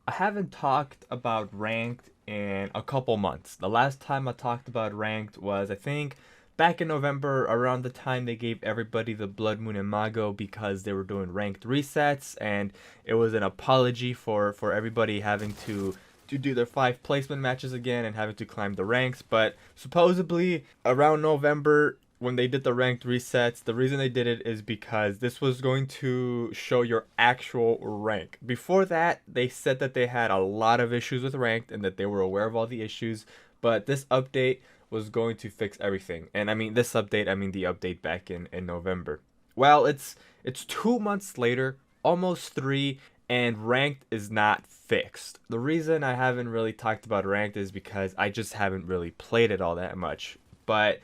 I haven't talked about ranked in a couple months. The last time I talked about ranked was, I think, back in November, around the time they gave everybody the Blood Moon and Mago because they were doing ranked resets, and it was an apology for everybody having to do their 5 placement matches again and having to climb the ranks. But supposedly around November, when they did the ranked resets, the reason they did it is because this was going to show your actual rank. Before that, they said that they had a lot of issues with ranked and that they were aware of all the issues, but this update was going to fix everything. And I mean this update, I mean the update back in November. Well, it's 2 months later, almost three, and ranked is not fixed. The reason I haven't really talked about ranked is because I just haven't really played it all that much. But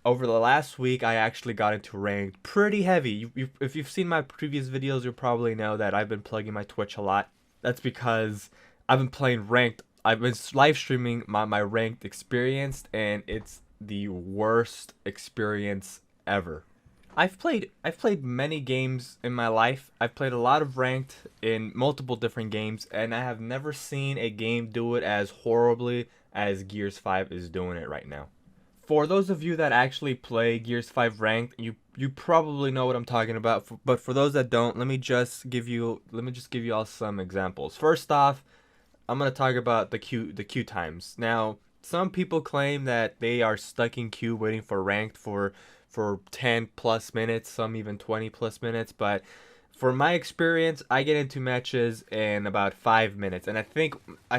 over the last week, I actually got into ranked pretty heavy. If you've seen my previous videos, you'll probably know that I've been plugging my Twitch a lot. That's because I've been playing ranked. I've been live streaming my ranked experience, and it's the worst experience ever. I've played many games in my life. I've played a lot of ranked in multiple different games, and I have never seen a game do it as horribly as Gears 5 is doing it right now. For those of you that actually play Gears 5 ranked, you probably know what I'm talking about. But for those that don't, let me just give you all some examples. First off, I'm gonna talk about the queue times. Now, some people claim that they are stuck in queue waiting for ranked for 10 plus minutes, some even 20 plus minutes, but for my experience, I get into matches in about 5 minutes, and I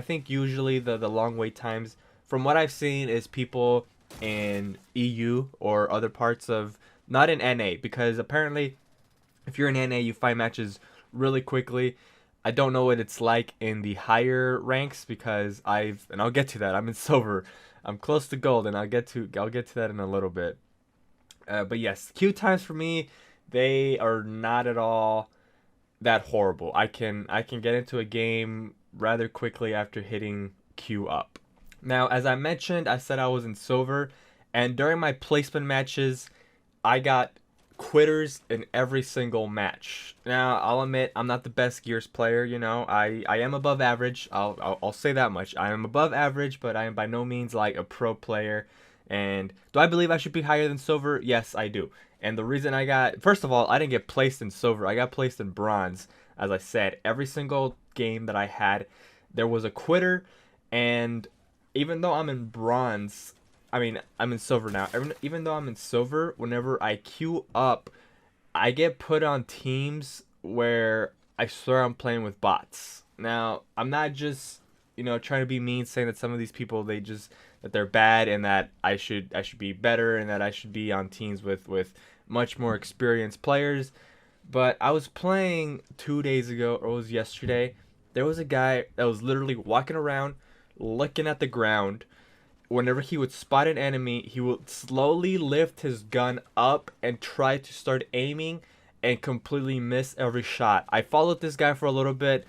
think usually the long wait times, from what I've seen, is people in EU or other parts of, not in NA, because apparently if you're in NA you find matches really quickly. I don't know what it's like in the higher ranks because I'll get to that. I'm in silver. I'm close to gold, and I'll get to that in a little bit. But yes, queue times for me, they are not at all that horrible. I can get into a game rather quickly after hitting queue up. Now, as I mentioned, I said I was in silver, and during my placement matches, I got quitters in every single match. Now, I'll admit I'm not the best Gears player. I am above average. I'll say that much. I am above average, but I am by no means like a pro player. And do I believe I should be higher than silver? Yes, I do. And the reason first of all, I didn't get placed in silver. I got placed in bronze. As I said, every single game that I had, there was a quitter, and even though I'm in bronze, I mean, I'm in silver now. Even though I'm in silver, whenever I queue up, I get put on teams where I swear I'm playing with bots. Now, I'm not just, trying to be mean, saying that some of these people, that they're bad, and that I should be better, and that I should be on teams with much more experienced players. But I was playing 2 days ago, or it was yesterday. There was a guy that was literally walking around, looking at the ground. Whenever he would spot an enemy, he would slowly lift his gun up and try to start aiming and completely miss every shot. I followed this guy for a little bit,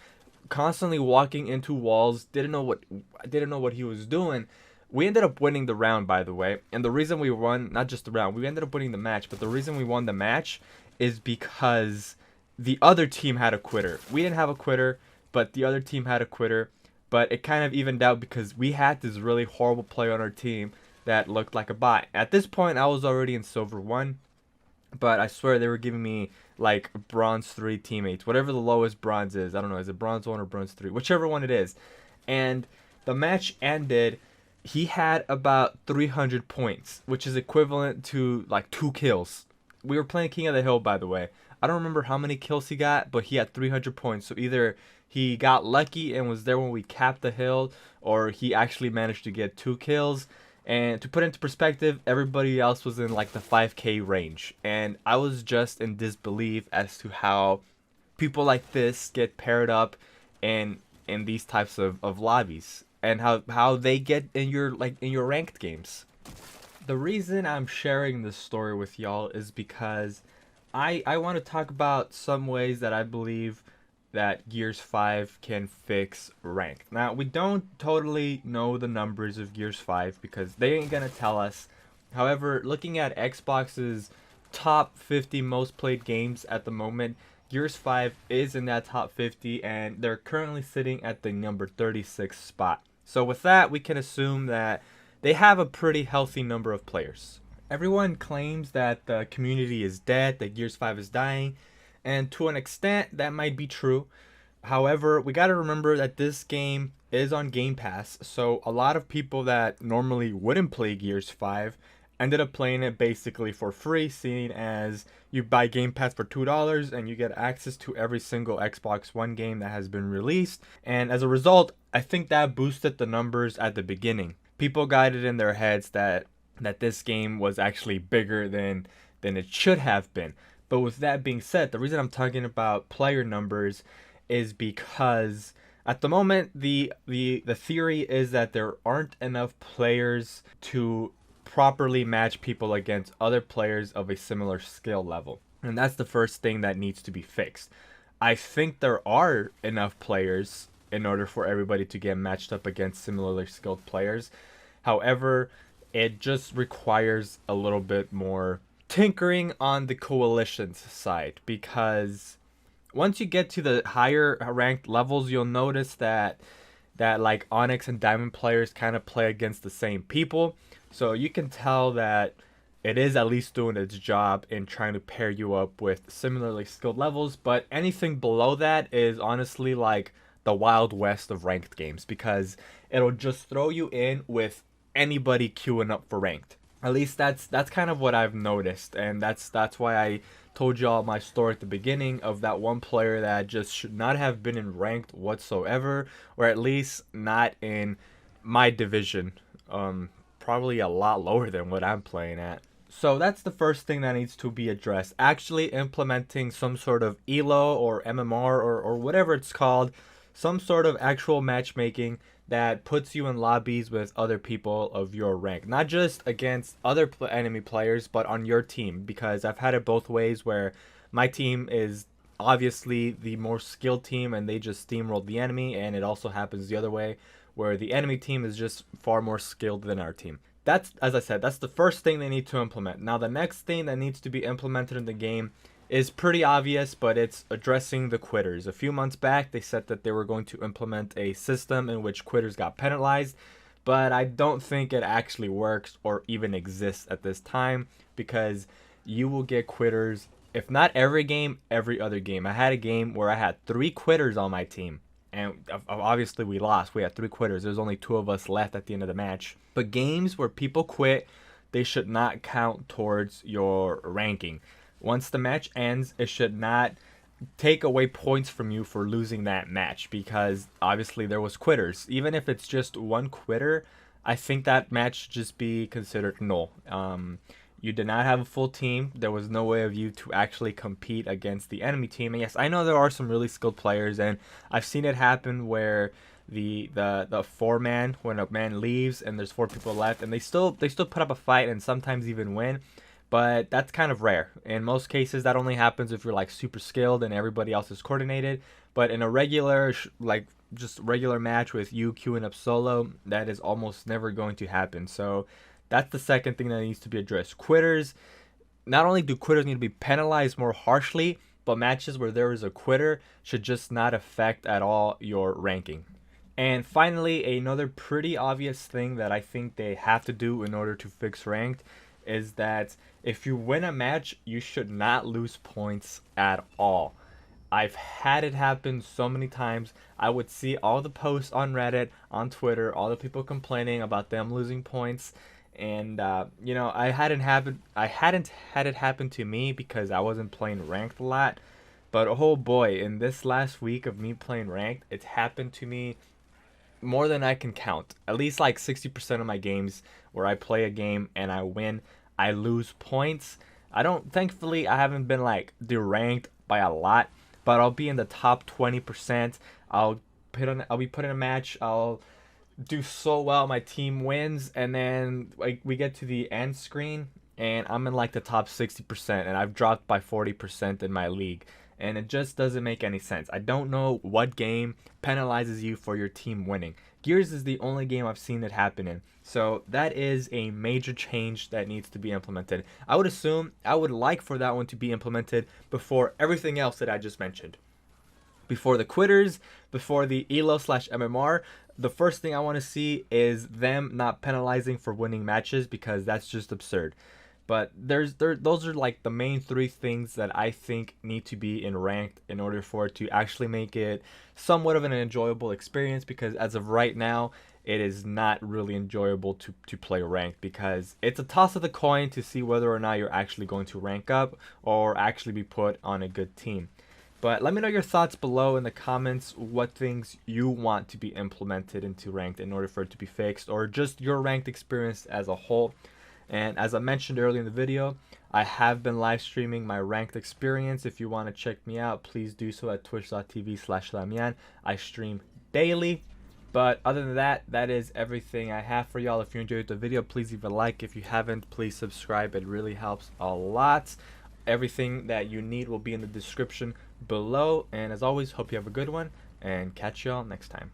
constantly walking into walls, didn't know what he was doing. We ended up winning the round, by the way. And the reason we won, not just the round, we ended up winning the match, but the reason we won the match is because the other team had a quitter. We didn't have a quitter, but the other team had a quitter. But it kind of evened out because we had this really horrible player on our team that looked like a bot. At this point, I was already in silver 1, but I swear they were giving me like bronze 3 teammates, whatever the lowest bronze is. I don't know, is it bronze 1 or bronze 3, whichever one it is. And the match ended, he had about 300 points, which is equivalent to like 2 kills. We were playing King of the Hill, by the way. I don't remember how many kills he got, but he had 300 points. So either he got lucky and was there when we capped the hill, or he actually managed to get 2 kills. And to put into perspective, everybody else was in like the 5k range. And I was just in disbelief as to how people like this get paired up in these types of lobbies, and how they get in your ranked games. The reason I'm sharing this story with y'all is because I want to talk about some ways that I believe that Gears 5 can fix ranked. Now, we don't totally know the numbers of Gears 5 because they ain't gonna tell us. However, looking at Xbox's top 50 most played games at the moment, Gears 5 is in that top 50, and they're currently sitting at the number 36 spot. So with that, we can assume that they have a pretty healthy number of players. Everyone claims that the community is dead, that Gears 5 is dying, and to an extent, that might be true. However, we got to remember that this game is on Game Pass, so a lot of people that normally wouldn't play Gears 5 ended up playing it basically for free, seeing as you buy Game Pass for $2 and you get access to every single Xbox One game that has been released. And as a result, I think that boosted the numbers at the beginning. People got it in their heads that this game was actually bigger than it should have been. But with that being said, the reason I'm talking about player numbers is because at the moment the theory is that there aren't enough players to properly match people against other players of a similar skill level. And that's the first thing that needs to be fixed. I think there are enough players in order for everybody to get matched up against similarly skilled players. However, it just requires a little bit more tinkering on the coalition's side, because once you get to the higher ranked levels, you'll notice that like Onyx and Diamond players kind of play against the same people. So you can tell that it is at least doing its job in trying to pair you up with similarly skilled levels. But anything below that is honestly like the Wild West of ranked games, because it'll just throw you in with anybody queuing up for ranked. At least that's kind of what I've noticed, and that's why I told y'all my story at the beginning of that one player that just should not have been in ranked whatsoever, or at least not in my division. Probably a lot lower than what I'm playing at. So that's the first thing that needs to be addressed. Actually implementing some sort of ELO or MMR or whatever it's called, some sort of actual matchmaking that puts you in lobbies with other people of your rank. Not just against other enemy players, but on your team. Because I've had it both ways, where my team is obviously the more skilled team and they just steamrolled the enemy, and it also happens the other way, where the enemy team is just far more skilled than our team. That's, as I said, that's the first thing they need to implement. Now, the next thing that needs to be implemented in the game is pretty obvious, but it's addressing the quitters. A few months back, they said that they were going to implement a system in which quitters got penalized, but I don't think it actually works or even exists at this time, because you will get quitters, if not every game, every other game. I had a game where I had 3 quitters on my team, and obviously we lost. We had 3 quitters. There's only 2 of us left at the end of the match. But games where people quit, they should not count towards your ranking. Once the match ends, it should not take away points from you for losing that match, because obviously there was quitters. Even if it's just 1 quitter, I think that match should just be considered null. You did not have a full team. There was no way of you to actually compete against the enemy team. And yes, I know there are some really skilled players, and I've seen it happen where the 4-man, when a man leaves and there's 4 people left, and they still put up a fight and sometimes even win. But that's kind of rare. In most cases, that only happens if you're like super skilled and everybody else is coordinated. But in a regular, just regular match with you queuing up solo, that is almost never going to happen. So that's the second thing that needs to be addressed. Quitters, not only do quitters need to be penalized more harshly, but matches where there is a quitter should just not affect at all your ranking. And finally, another pretty obvious thing that I think they have to do in order to fix ranked is that if you win a match, you should not lose points at all. I've had it happen so many times. I would see all the posts on Reddit, on Twitter, all the people complaining about them losing points, and I hadn't had it happen to me because I wasn't playing ranked a lot. But oh boy, in this last week of me playing ranked, it's happened to me more than I can count. At least like 60% of my games where I play a game and I win, I lose points. Thankfully, I haven't been like deranked by a lot, but I'll be in the top 20%. I'll be put in a match. I'll do so well, my team wins, and then like we get to the end screen and I'm in like the top 60%, and I've dropped by 40% in my league. and it just doesn't make any sense. I don't know what game penalizes you for your team winning. Gears is the only game I've seen it happen in. So that is a major change that needs to be implemented. I would like for that one to be implemented before everything else that I just mentioned. Before the quitters, before the ELO/MMR, the first thing I want to see is them not penalizing for winning matches, because that's just absurd. But those are like the main three things that I think need to be in ranked in order for it to actually make it somewhat of an enjoyable experience, because as of right now, it is not really enjoyable to play ranked, because it's a toss of the coin to see whether or not you're actually going to rank up or actually be put on a good team. But let me know your thoughts below in the comments, what things you want to be implemented into ranked in order for it to be fixed, or just your ranked experience as a whole. And as I mentioned earlier in the video, I have been live streaming my ranked experience. If you want to check me out, please do so at twitch.tv/Lamian. I stream daily. But other than that, that is everything I have for y'all. If you enjoyed the video, please leave a like. If you haven't, please subscribe. It really helps a lot. Everything that you need will be in the description below. And as always, hope you have a good one, and catch y'all next time.